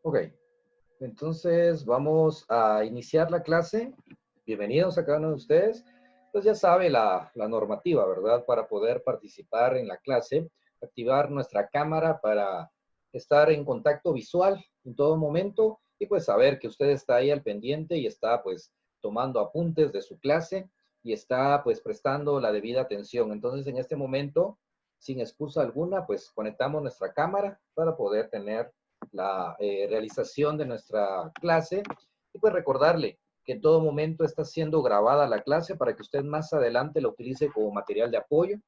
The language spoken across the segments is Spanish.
Ok, entonces vamos a iniciar la clase. Bienvenidos a cada uno de ustedes. Pues ya sabe la normativa, ¿verdad? Para poder participar en la clase, activar nuestra cámara para estar en contacto visual en todo momento y pues saber que usted está ahí al pendiente y está pues tomando apuntes de su clase y está pues prestando la debida atención. Entonces en este momento, sin excusa alguna, pues conectamos nuestra cámara para poder tener la realización de nuestra clase y pues recordarle que en todo momento está siendo grabada la clase para que usted más adelante la utilice como material de apoyo.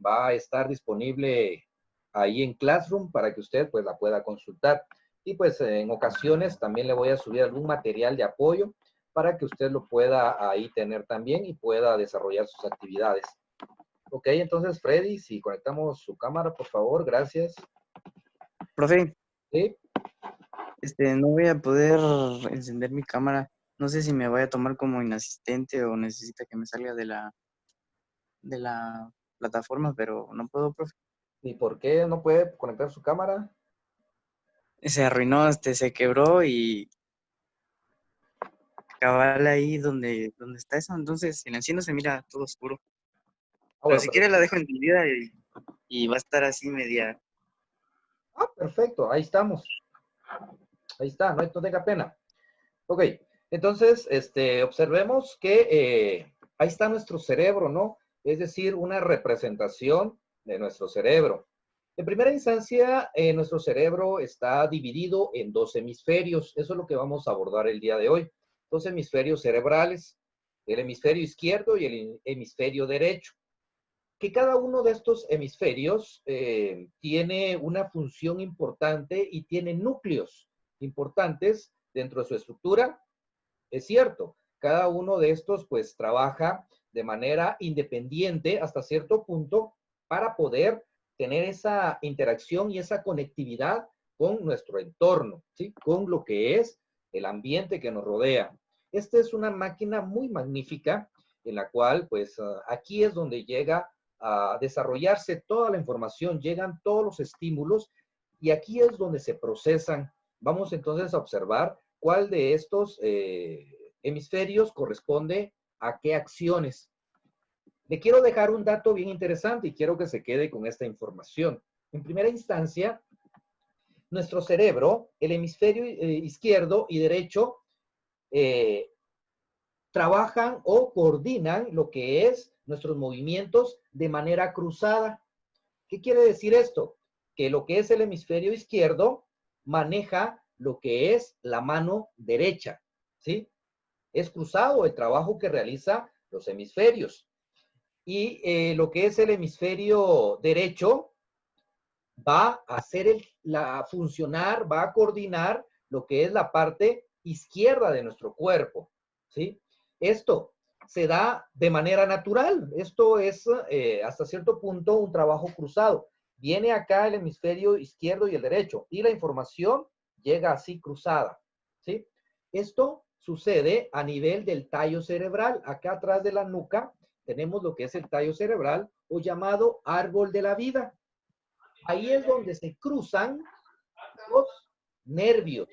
Va a estar disponible ahí en Classroom para que usted pues la pueda consultar. Y pues en ocasiones también le voy a subir algún material de apoyo para que usted lo pueda ahí tener también y pueda desarrollar sus actividades. Ok, entonces Freddy, si conectamos su cámara, por favor, gracias. Profe, Sí. no voy a poder encender mi cámara. No sé si me vaya a tomar como inasistente o necesita que me salga de la plataforma, pero no puedo, profe. ¿Y por qué no puede conectar su cámara? Se arruinó, se quebró y cabal ahí donde está eso. Entonces, si la enciendo se mira todo oscuro. Ah, Pero bueno, si pero quiere la dejo encendida y va a estar así media. perfecto, ahí estamos. Ahí está, no tenga pena. Ok, entonces, observemos que ahí está nuestro cerebro, ¿no? Es decir, una representación de nuestro cerebro. En primera instancia, nuestro cerebro está dividido en dos hemisferios. Eso es lo que vamos a abordar el día de hoy. Dos hemisferios cerebrales, el hemisferio izquierdo y el hemisferio derecho. Que cada uno de estos hemisferios tiene una función importante y tiene núcleos importantes dentro de su estructura. Es cierto, cada uno de estos pues trabaja de manera independiente hasta cierto punto para poder tener esa interacción y esa conectividad con nuestro entorno, ¿sí? Con lo que es el ambiente que nos rodea. Esta es una máquina muy magnífica en la cual pues aquí es donde llega a desarrollarse toda la información, llegan todos los estímulos y aquí es donde se procesan. Vamos entonces a observar cuál de estos hemisferios corresponde a qué acciones. Le quiero dejar un dato bien interesante y quiero que se quede con esta información. En primera instancia, nuestro cerebro, el hemisferio izquierdo y derecho, eh, trabajan o coordinan lo que es nuestros movimientos de manera cruzada. ¿Qué quiere decir esto? Que lo que es el hemisferio izquierdo maneja lo que es la mano derecha, ¿sí? Es cruzado el trabajo que realiza los hemisferios. Y lo que es el hemisferio derecho va a hacer funcionar, va a coordinar lo que es la parte izquierda de nuestro cuerpo, ¿sí? Esto se da de manera natural. Esto es hasta cierto punto un trabajo cruzado. Viene acá el hemisferio izquierdo y el derecho y la información llega así cruzada, ¿sí? Esto sucede a nivel del tallo cerebral. Acá atrás de la nuca tenemos lo que es el tallo cerebral o llamado árbol de la vida. Ahí es donde se cruzan los nervios.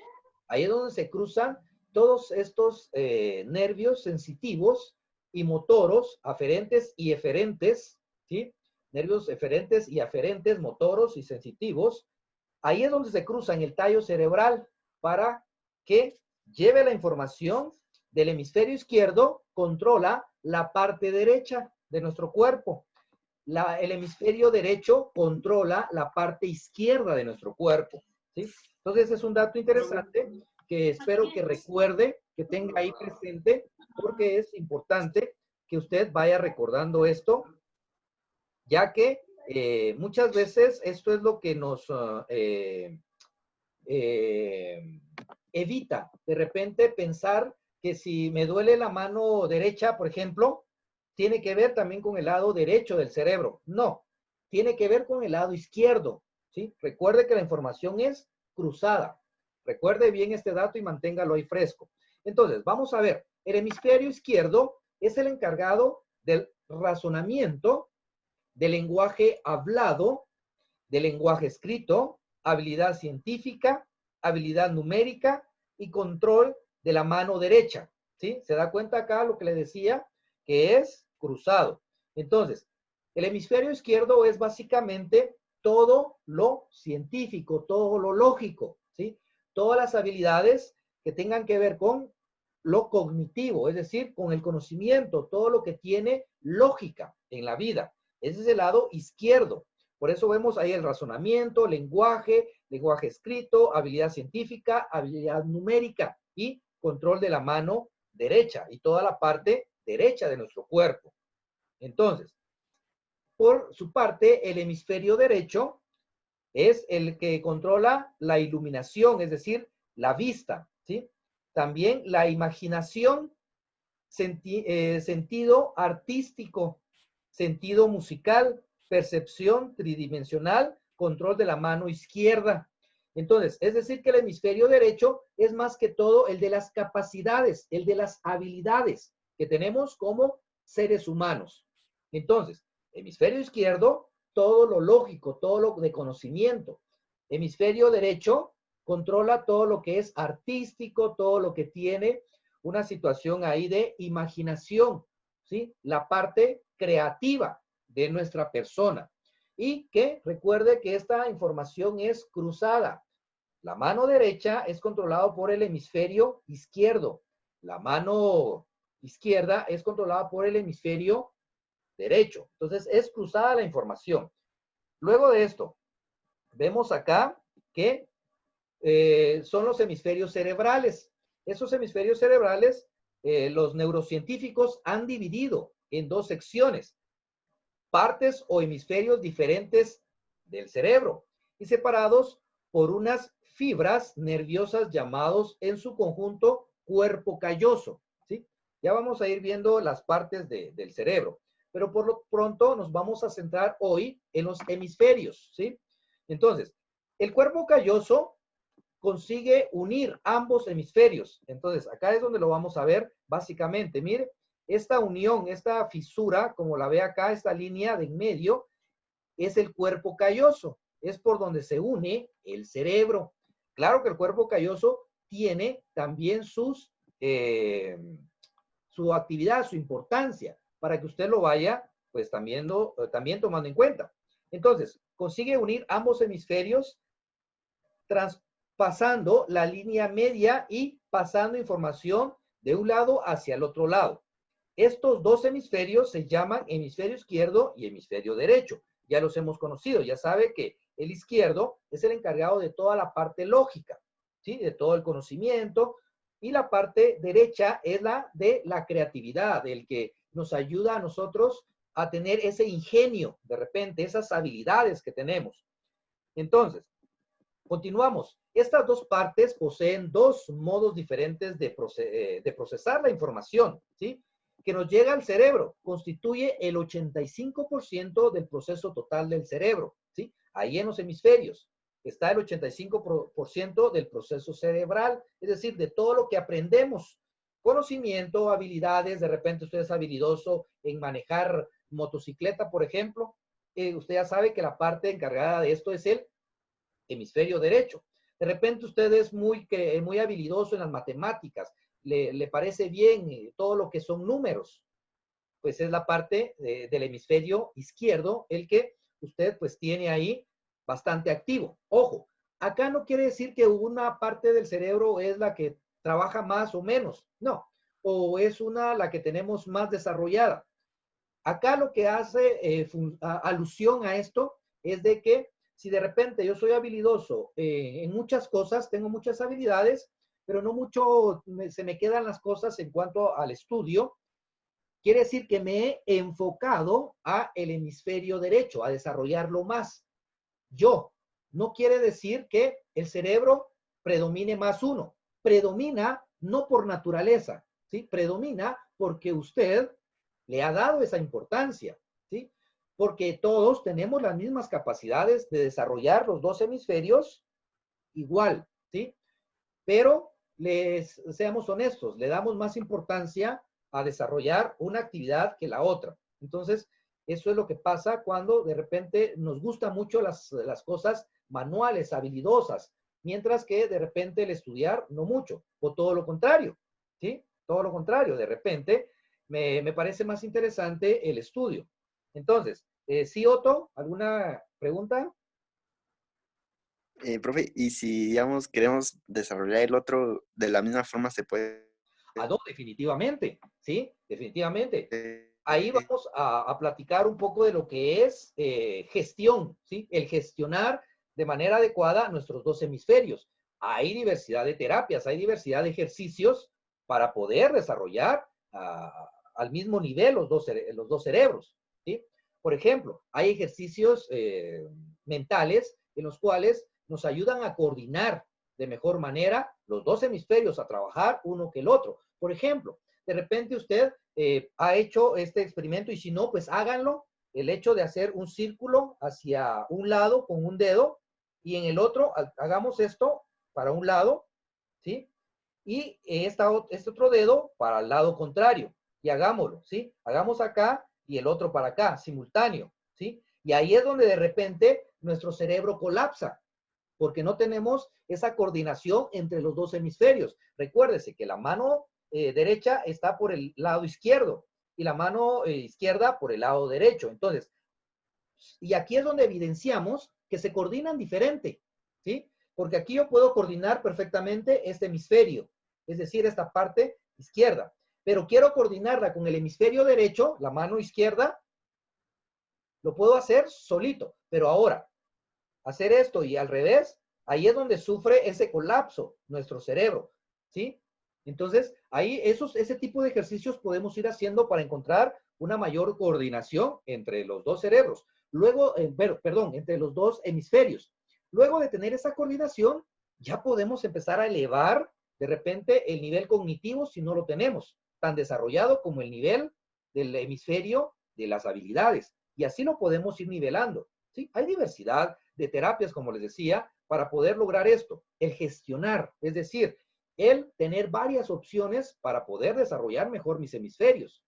Ahí es donde se cruzan todos estos nervios sensitivos y motoros, aferentes y eferentes, ¿sí? Nervios eferentes y aferentes, motoros y sensitivos. Ahí es donde se cruzan el tallo cerebral para que lleve la información del hemisferio izquierdo, controla la parte derecha de nuestro cuerpo. El hemisferio derecho controla la parte izquierda de nuestro cuerpo, ¿sí? Entonces es un dato interesante que espero que recuerde, que tenga ahí presente, porque es importante que usted vaya recordando esto, ya que muchas veces esto es lo que nos eh, evita de repente pensar que si me duele la mano derecha, por ejemplo, tiene que ver también con el lado derecho del cerebro. No, tiene que ver con el lado izquierdo, ¿sí? Recuerde que la información es cruzada. Recuerde bien este dato y manténgalo ahí fresco. Entonces, vamos a ver, el hemisferio izquierdo es el encargado del razonamiento, del lenguaje hablado, del lenguaje escrito, habilidad científica, habilidad numérica y control de la mano derecha, ¿sí? ¿Se da cuenta acá lo que le decía? Que es cruzado. Entonces, el hemisferio izquierdo es básicamente todo lo científico, todo lo lógico, ¿sí? Todas las habilidades que tengan que ver con lo cognitivo, es decir, con el conocimiento, todo lo que tiene lógica en la vida. Ese es el lado izquierdo. Por eso vemos ahí el razonamiento, lenguaje, lenguaje escrito, habilidad científica, habilidad numérica y control de la mano derecha y toda la parte derecha de nuestro cuerpo. Entonces, por su parte, el hemisferio derecho es el que controla la iluminación, es decir, la vista, ¿sí? También la imaginación, sentido artístico, sentido musical, percepción tridimensional, control de la mano izquierda. Entonces, es decir, que el hemisferio derecho es más que todo el de las capacidades, el de las habilidades que tenemos como seres humanos. Entonces, hemisferio izquierdo, todo lo lógico, todo lo de conocimiento. Hemisferio derecho controla todo lo que es artístico, todo lo que tiene una situación ahí de imaginación, ¿sí? La parte creativa de nuestra persona. Y que recuerde que esta información es cruzada. La mano derecha es controlada por el hemisferio izquierdo. La mano izquierda es controlada por el hemisferio derecho. Entonces, es cruzada la información. Luego de esto, vemos acá que son los hemisferios cerebrales. Esos hemisferios cerebrales, los neurocientíficos han dividido en dos secciones, partes o hemisferios diferentes del cerebro y separados por unas fibras nerviosas llamados en su conjunto cuerpo calloso, ¿sí? Ya vamos a ir viendo las partes del cerebro, pero por lo pronto nos vamos a centrar hoy en los hemisferios, ¿sí? Entonces, el cuerpo calloso consigue unir ambos hemisferios. Entonces, acá es donde lo vamos a ver básicamente. Mire, esta unión, esta fisura, como la ve acá, esta línea de en medio, es el cuerpo calloso. Es por donde se une el cerebro. Claro que el cuerpo calloso tiene también su actividad, su importancia, para que usted lo vaya, pues también tomando en cuenta. Entonces, consigue unir ambos hemisferios traspasando la línea media y pasando información de un lado hacia el otro lado. Estos dos hemisferios se llaman hemisferio izquierdo y hemisferio derecho. Ya los hemos conocido, ya sabe que el izquierdo es el encargado de toda la parte lógica, ¿sí? De todo el conocimiento, y la parte derecha es la de la creatividad, el que nos ayuda a nosotros a tener ese ingenio, de repente, esas habilidades que tenemos. Entonces, continuamos. Estas dos partes poseen dos modos diferentes de procesar la información, ¿sí? Que nos llega al cerebro. Constituye el 85% del proceso total del cerebro, ¿sí? Ahí en los hemisferios está el 85% del proceso cerebral, es decir, de todo lo que aprendemos. Conocimiento, habilidades, de repente usted es habilidoso en manejar motocicleta, por ejemplo. Usted ya sabe que la parte encargada de esto es el hemisferio derecho. De repente usted es muy habilidoso en las matemáticas, le parece bien todo lo que son números, pues es la parte del hemisferio izquierdo el que usted pues tiene ahí bastante activo. Ojo, acá no quiere decir que una parte del cerebro es la que trabaja más o menos, no, o es la que tenemos más desarrollada. Acá lo que hace alusión a esto es de que si de repente yo soy habilidoso en muchas cosas, tengo muchas habilidades, pero no mucho se me quedan las cosas en cuanto al estudio, quiere decir que me he enfocado a el hemisferio derecho, a desarrollarlo más. Yo, no quiere decir que el cerebro predomine más uno. Predomina no por naturaleza, ¿sí? Predomina porque usted le ha dado esa importancia, ¿sí? Porque todos tenemos las mismas capacidades de desarrollar los dos hemisferios igual, ¿sí? Pero seamos honestos, le damos más importancia a desarrollar una actividad que la otra. Entonces, eso es lo que pasa cuando de repente nos gustan mucho las cosas manuales, habilidosas, mientras que de repente el estudiar no mucho, o todo lo contrario, ¿sí? Todo lo contrario, de repente me parece más interesante el estudio. Entonces, sí, Otto, ¿alguna pregunta? Profe, y si, digamos, queremos desarrollar el otro de la misma forma, se puede. Ah, no, definitivamente, ¿sí? Definitivamente. Ahí vamos a platicar un poco de lo que es gestión, ¿sí? El gestionar de manera adecuada nuestros dos hemisferios. Hay diversidad de terapias, hay diversidad de ejercicios para poder desarrollar al mismo nivel los dos cerebros, ¿sí? Por ejemplo, hay ejercicios mentales en los cuales nos ayudan a coordinar de mejor manera los dos hemisferios, a trabajar uno que el otro. Por ejemplo, de repente usted ha hecho este experimento y si no, pues háganlo. El hecho de hacer un círculo hacia un lado con un dedo y en el otro hagamos esto para un lado, ¿sí? Y este otro dedo para el lado contrario. Y hagámoslo, ¿sí? Hagamos acá y el otro para acá, simultáneo, ¿sí? Y ahí es donde de repente nuestro cerebro colapsa, porque no tenemos esa coordinación entre los dos hemisferios. Recuérdese que la mano derecha está por el lado izquierdo y la mano izquierda por el lado derecho. Entonces, y aquí es donde evidenciamos que se coordinan diferente, ¿sí? Porque aquí yo puedo coordinar perfectamente este hemisferio, es decir, esta parte izquierda, pero quiero coordinarla con el hemisferio derecho, la mano izquierda, lo puedo hacer solito, pero ahora, hacer esto y al revés, ahí es donde sufre ese colapso nuestro cerebro, ¿sí? Entonces, ahí ese tipo de ejercicios podemos ir haciendo para encontrar una mayor coordinación entre los dos cerebros. Luego, perdón, entre los dos hemisferios. Luego de tener esa coordinación, ya podemos empezar a elevar de repente el nivel cognitivo si no lo tenemos tan desarrollado como el nivel del hemisferio de las habilidades. Y así lo podemos ir nivelando, ¿sí? Hay diversidad de terapias, como les decía, para poder lograr esto, el gestionar, es decir, el tener varias opciones para poder desarrollar mejor mis hemisferios.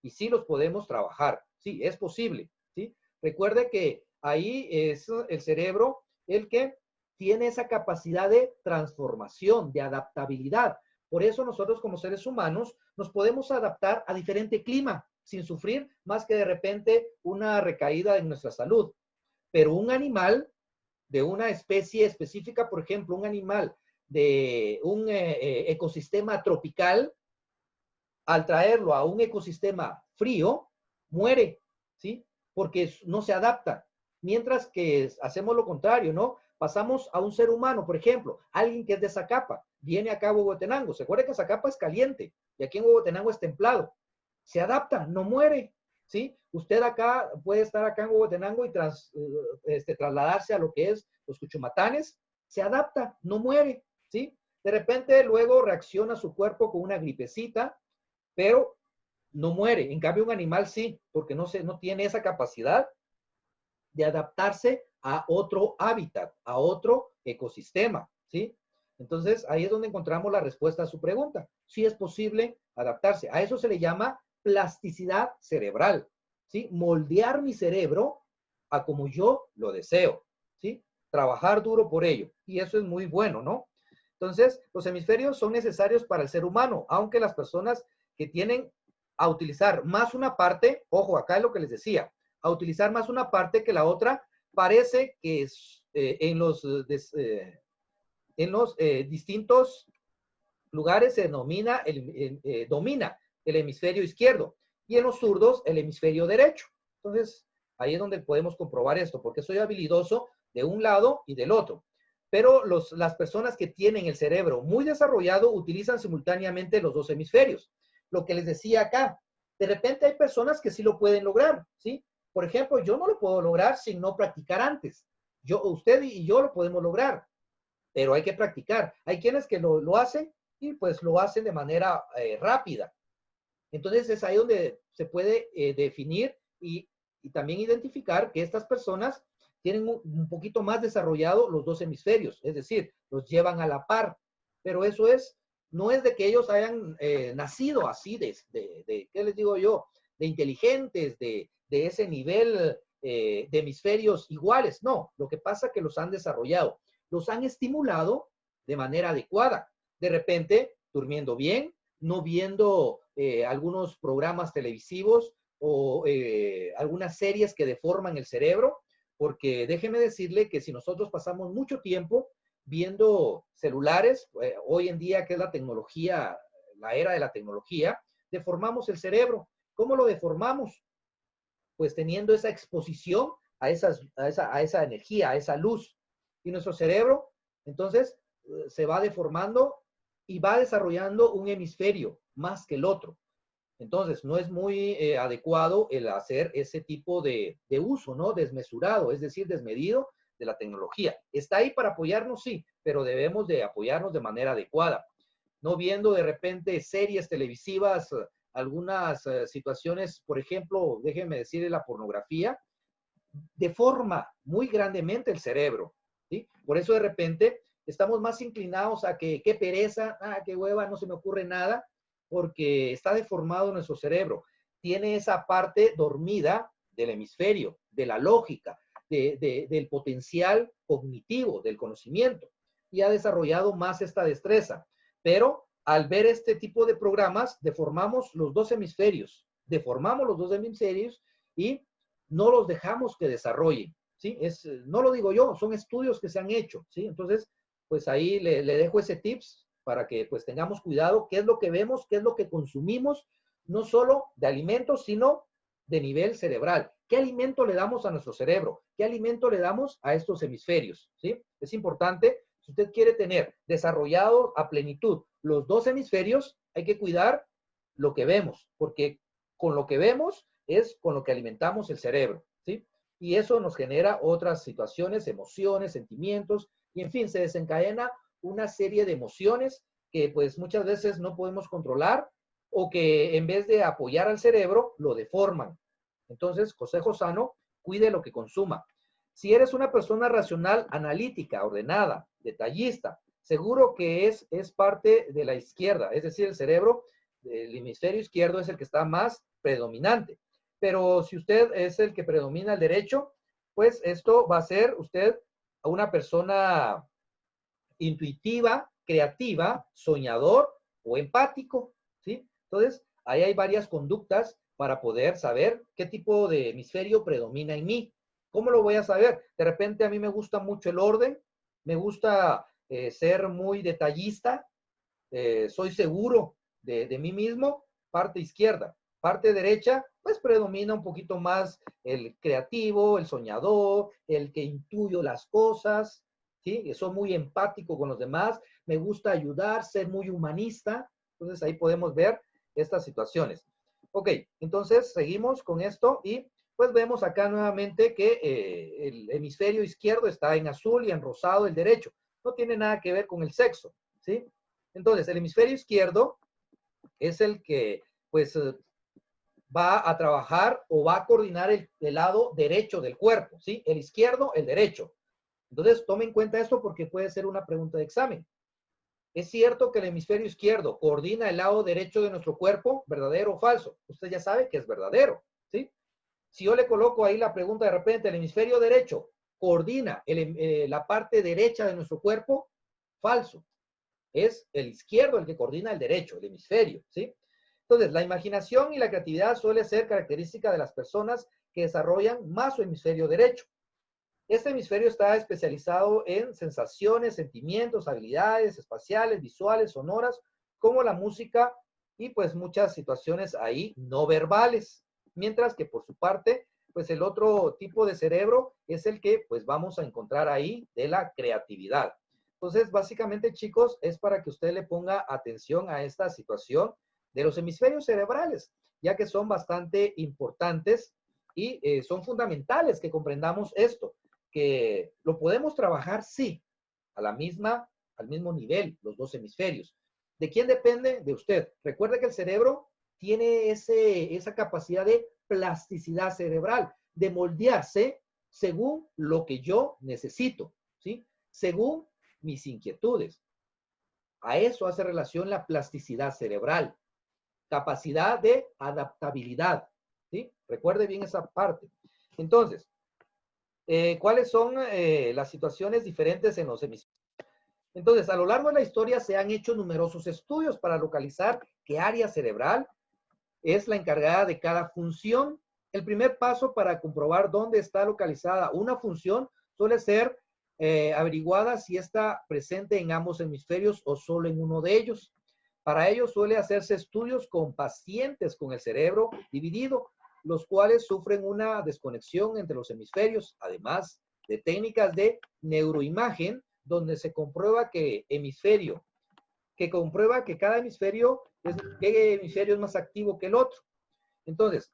Y sí los podemos trabajar, sí, es posible, ¿sí? Recuerde que ahí es el cerebro el que tiene esa capacidad de transformación, de adaptabilidad. Por eso nosotros como seres humanos nos podemos adaptar a diferente clima sin sufrir más que de repente una recaída en nuestra salud. Pero un animal de una especie específica, por ejemplo, un animal de un ecosistema tropical, al traerlo a un ecosistema frío, muere, ¿sí? Porque no se adapta. Mientras que hacemos lo contrario, ¿no? Pasamos a un ser humano, por ejemplo, alguien que es de Zacapa, viene acá a Huehuetenango. Se acuerda que Zacapa es caliente y aquí en Huehuetenango es templado. Se adapta, no muere, ¿sí? Usted acá puede estar acá en Huehuetenango y trasladarse a lo que es los Cuchumatanes, se adapta, no muere, ¿sí? De repente luego reacciona su cuerpo con una gripecita, pero no muere. En cambio, un animal sí, porque no tiene esa capacidad de adaptarse a otro hábitat, a otro ecosistema, ¿sí? Entonces, ahí es donde encontramos la respuesta a su pregunta. Sí es posible adaptarse. A eso se le llama plasticidad cerebral, ¿sí? Moldear mi cerebro a como yo lo deseo, ¿sí? Trabajar duro por ello. Y eso es muy bueno, ¿no? Entonces, los hemisferios son necesarios para el ser humano, aunque las personas que tienen a utilizar más una parte, ojo, acá es lo que les decía, a utilizar más una parte que la otra, parece que es, en los distintos lugares se domina el hemisferio izquierdo y en los zurdos el hemisferio derecho. Entonces, ahí es donde podemos comprobar esto, porque soy habilidoso de un lado y del otro. Pero las personas que tienen el cerebro muy desarrollado utilizan simultáneamente los dos hemisferios. Lo que les decía acá, de repente hay personas que sí lo pueden lograr, ¿sí? Por ejemplo, yo no lo puedo lograr sin no practicar antes. Usted y yo lo podemos lograr, pero hay que practicar. Hay quienes que lo hacen y pues lo hacen de manera rápida. Entonces es ahí donde se puede definir y también identificar que estas personas tienen un poquito más desarrollado los dos hemisferios, es decir, los llevan a la par. Pero eso no es de que ellos hayan nacido así, ¿qué les digo yo? De inteligentes, de ese nivel de hemisferios iguales. No, lo que pasa es que los han desarrollado. los han estimulado de manera adecuada. De repente, durmiendo bien, no viendo algunos programas televisivos o algunas series que deforman el cerebro, porque déjeme decirle que si nosotros pasamos mucho tiempo viendo celulares, hoy en día que es la tecnología, la era de la tecnología, deformamos el cerebro. ¿Cómo lo deformamos? Pues teniendo esa exposición a esa energía, a esa luz. Y nuestro cerebro, entonces, se va deformando y va desarrollando un hemisferio más que el otro. Entonces, no es muy adecuado el hacer ese tipo de uso, ¿no? Desmesurado, es decir, desmedido de la tecnología. Está ahí para apoyarnos, sí, pero debemos de apoyarnos de manera adecuada. No viendo de repente series televisivas, algunas situaciones, por ejemplo, déjenme decir, la pornografía, deforma muy grandemente el cerebro, ¿sí? Por eso de repente estamos más inclinados a que qué pereza, qué hueva, no se me ocurre nada, porque está deformado nuestro cerebro. Tiene esa parte dormida del hemisferio, de la lógica, del potencial cognitivo, del conocimiento, y ha desarrollado más esta destreza. Pero al ver este tipo de programas, deformamos los dos hemisferios y no los dejamos que desarrollen, ¿sí? No lo digo yo, son estudios que se han hecho, ¿sí? Entonces, pues ahí le dejo ese tips para que pues tengamos cuidado qué es lo que vemos, qué es lo que consumimos, no solo de alimentos, sino de nivel cerebral. ¿Qué alimento le damos a nuestro cerebro? ¿Qué alimento le damos a estos hemisferios? ¿Sí? Es importante, si usted quiere tener desarrollado a plenitud los dos hemisferios, hay que cuidar lo que vemos, porque con lo que vemos es con lo que alimentamos el cerebro, ¿sí? Y eso nos genera otras situaciones, emociones, sentimientos, y en fin, se desencadena una serie de emociones que pues muchas veces no podemos controlar o que en vez de apoyar al cerebro, lo deforman. Entonces, consejo sano, cuide lo que consuma. Si eres una persona racional, analítica, ordenada, detallista, seguro que es parte de la izquierda, es decir, el cerebro, el hemisferio izquierdo es el que está más predominante. Pero si usted es el que predomina el derecho, pues esto va a ser usted una persona intuitiva, creativa, soñador o empático, ¿sí? Entonces, ahí hay varias conductas para poder saber qué tipo de hemisferio predomina en mí. ¿Cómo lo voy a saber? De repente a mí me gusta mucho el orden, me gusta ser muy detallista, soy seguro de mí mismo, parte izquierda. Parte derecha, pues predomina un poquito más el creativo, el soñador, el que intuyo las cosas, ¿sí? Soy muy empático con los demás, me gusta ayudar, ser muy humanista. Entonces ahí podemos ver estas situaciones. Ok, entonces seguimos con esto y pues vemos acá nuevamente que el hemisferio izquierdo está en azul y en rosado el derecho. No tiene nada que ver con el sexo, ¿sí? Entonces el hemisferio izquierdo es el que pues va a trabajar o va a coordinar el lado derecho del cuerpo, ¿sí? El izquierdo, el derecho. Entonces, tome en cuenta esto porque puede ser una pregunta de examen. ¿Es cierto que el hemisferio izquierdo coordina el lado derecho de nuestro cuerpo? ¿Verdadero o falso? Usted ya sabe que es verdadero, ¿sí? Si yo le coloco ahí la pregunta de repente, ¿el hemisferio derecho coordina la parte derecha de nuestro cuerpo? Falso. Es el izquierdo el que coordina el derecho, el hemisferio, ¿sí? Entonces, la imaginación y la creatividad suele ser característica de las personas que desarrollan más su hemisferio derecho. Este hemisferio está especializado en sensaciones, sentimientos, habilidades espaciales, visuales, sonoras, como la música y pues muchas situaciones ahí no verbales. Mientras que por su parte, pues el otro tipo de cerebro es el que pues vamos a encontrar ahí de la creatividad. Entonces, básicamente, chicos, es para que usted le ponga atención a esta situación de los hemisferios cerebrales, ya que son bastante importantes y son fundamentales que comprendamos esto, que lo podemos trabajar, sí, al mismo nivel, los dos hemisferios. ¿De quién depende? De usted. Recuerde que el cerebro tiene esa capacidad de plasticidad cerebral, de moldearse según lo que yo necesito, ¿sí? Según mis inquietudes. A eso hace relación la plasticidad cerebral, capacidad de adaptabilidad, ¿sí? Recuerde bien esa parte. Entonces, ¿Cuáles son las situaciones diferentes en los hemisferios? Entonces, a lo largo de la historia se han hecho numerosos estudios para localizar qué área cerebral es la encargada de cada función. El primer paso para comprobar dónde está localizada una función suele ser averiguada si está presente en ambos hemisferios o solo en uno de ellos. Para ello suele hacerse estudios con pacientes con el cerebro dividido, los cuales sufren una desconexión entre los hemisferios, además de técnicas de neuroimagen, donde se comprueba que cada hemisferio qué hemisferio es más activo que el otro. Entonces,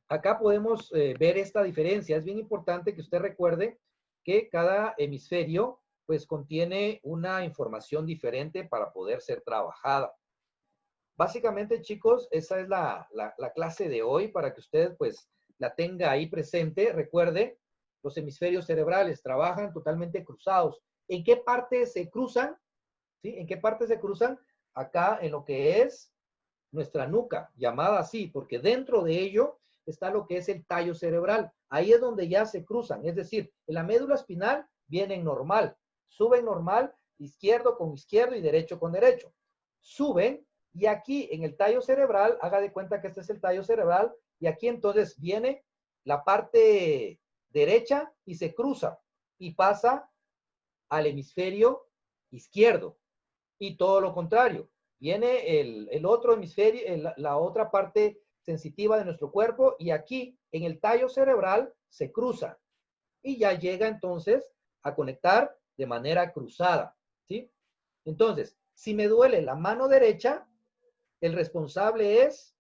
acá podemos ver esta diferencia. Es bien importante que usted recuerde que cada hemisferio pues contiene una información diferente para poder ser trabajada. Básicamente, chicos, esa es la clase de hoy para que usted pues la tenga ahí presente. Recuerde, los hemisferios cerebrales trabajan totalmente cruzados. ¿En qué parte se cruzan? ¿Sí? ¿En qué parte se cruzan? Acá en lo que es nuestra nuca, llamada así, porque dentro de ello está lo que es el tallo cerebral. Ahí es donde ya se cruzan, es decir, en la médula espinal vienen normal, suben normal, izquierdo con izquierdo y derecho con derecho. Suben y aquí en el tallo cerebral, haga de cuenta que este es el tallo cerebral, y aquí entonces viene la parte derecha y se cruza y pasa al hemisferio izquierdo. Y todo lo contrario, viene el otro hemisferio, la otra parte sensitiva de nuestro cuerpo, y aquí en el tallo cerebral se cruza y ya llega entonces a conectar de manera cruzada, ¿sí? Entonces, si me duele la mano derecha, el responsable es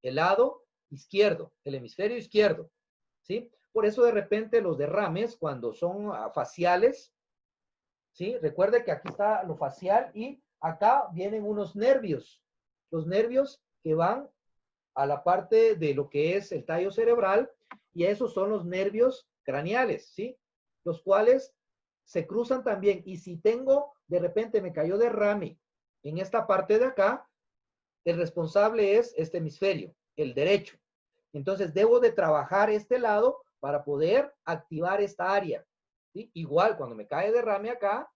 el lado izquierdo, el hemisferio izquierdo, ¿sí? Por eso de repente los derrames, cuando son faciales, ¿sí? Recuerde que aquí está lo facial y acá vienen unos nervios. Los nervios que van a la parte de lo que es el tallo cerebral, y esos son los nervios craneales, ¿sí? Los cuales se cruzan también. Y si tengo, de repente me cayó derrame en esta parte de acá, el responsable es este hemisferio, el derecho. Entonces debo de trabajar este lado para poder activar esta área, ¿sí? Igual, cuando me cae derrame acá,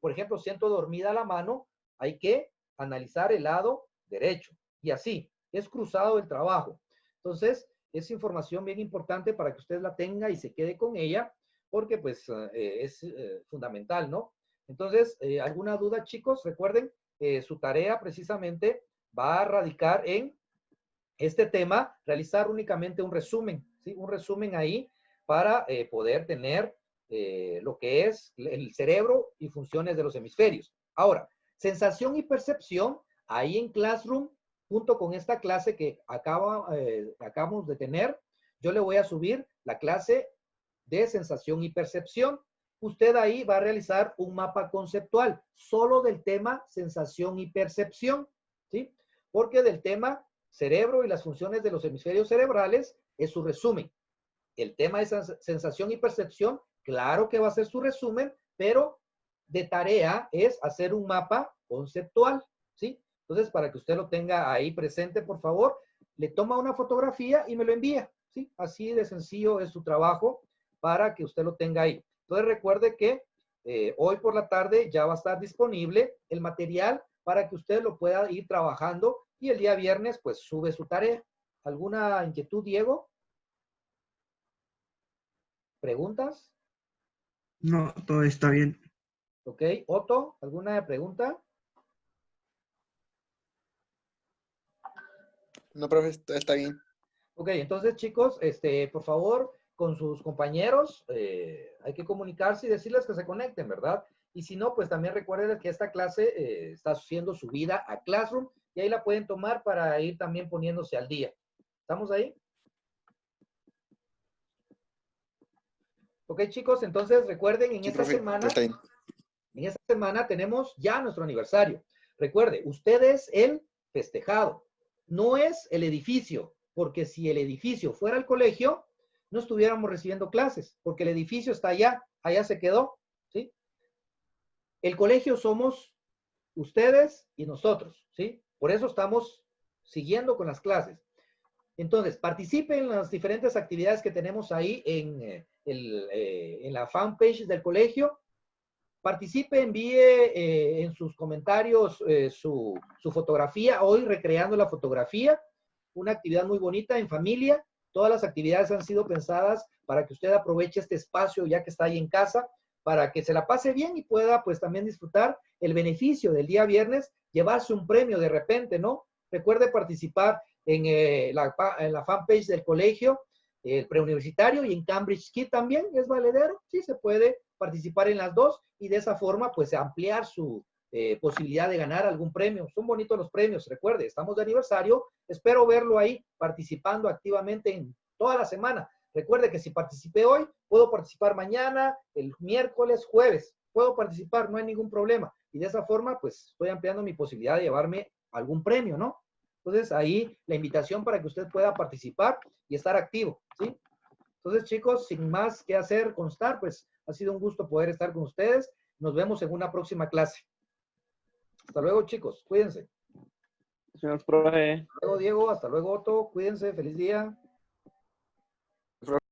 por ejemplo, siento dormida la mano, hay que analizar el lado derecho. Y así, es cruzado el trabajo. Entonces, es información bien importante para que usted la tenga y se quede con ella, porque pues es fundamental, ¿no? Entonces, ¿alguna duda, chicos? Recuerden, su tarea precisamente va a radicar en este tema, realizar únicamente un resumen, ¿sí? Un resumen ahí para poder tener lo que es el cerebro y funciones de los hemisferios. Ahora, sensación y percepción, ahí en Classroom, junto con esta clase que acabamos de tener, yo le voy a subir la clase de sensación y percepción. Usted ahí va a realizar un mapa conceptual solo del tema sensación y percepción, ¿sí? Porque del tema cerebro y las funciones de los hemisferios cerebrales es su resumen. El tema de sensación y percepción, claro que va a ser su resumen, pero de tarea es hacer un mapa conceptual, ¿sí? Entonces, para que usted lo tenga ahí presente, por favor, le toma una fotografía y me lo envía, ¿sí? Así de sencillo es su trabajo para que usted lo tenga ahí. Entonces, recuerde que hoy por la tarde ya va a estar disponible el material para que usted lo pueda ir trabajando y el día viernes, pues, sube su tarea. ¿Alguna inquietud, Diego? ¿Preguntas? No, todo está bien. Ok. Otto, ¿alguna pregunta? No, profe, está bien. Ok, entonces, chicos, por favor, con sus compañeros, hay que comunicarse y decirles que se conecten, ¿verdad? Y si no, pues también recuerden que esta clase está siendo subida a Classroom y ahí la pueden tomar para ir también poniéndose al día. ¿Estamos ahí? Ok, chicos, entonces recuerden, Sí, profe, todo está bien. en esta semana tenemos ya nuestro aniversario. Recuerde, usted es el festejado, no es el edificio, porque si el edificio fuera el colegio, no estuviéramos recibiendo clases, porque el edificio está allá se quedó, ¿sí? El colegio somos ustedes y nosotros, ¿sí? Por eso estamos siguiendo con las clases. Entonces, participe en las diferentes actividades que tenemos ahí en la fanpage del colegio. Participe, envíe en sus comentarios su fotografía, hoy recreando la fotografía, una actividad muy bonita en familia. Todas las actividades han sido pensadas para que usted aproveche este espacio ya que está ahí en casa, para que se la pase bien y pueda pues también disfrutar el beneficio del día viernes, llevarse un premio de repente, ¿no? Recuerde participar en la fanpage del colegio, el preuniversitario, y en Cambridge Kid también es valedero, sí se puede participar en las dos y de esa forma pues ampliar su posibilidad de ganar algún premio. Son bonitos los premios, recuerde, estamos de aniversario, espero verlo ahí participando activamente en toda la semana. Recuerde que si participé hoy, puedo participar mañana, el miércoles, jueves, puedo participar, no hay ningún problema. Y de esa forma pues estoy ampliando mi posibilidad de llevarme algún premio, ¿no? Entonces, ahí la invitación para que usted pueda participar y estar activo, ¿sí? Entonces, chicos, sin más que hacer constar, pues ha sido un gusto poder estar con ustedes. Nos vemos en una próxima clase. Hasta luego, chicos. Cuídense. Señor profe. Hasta luego, Diego. Hasta luego, Otto. Cuídense. Feliz día.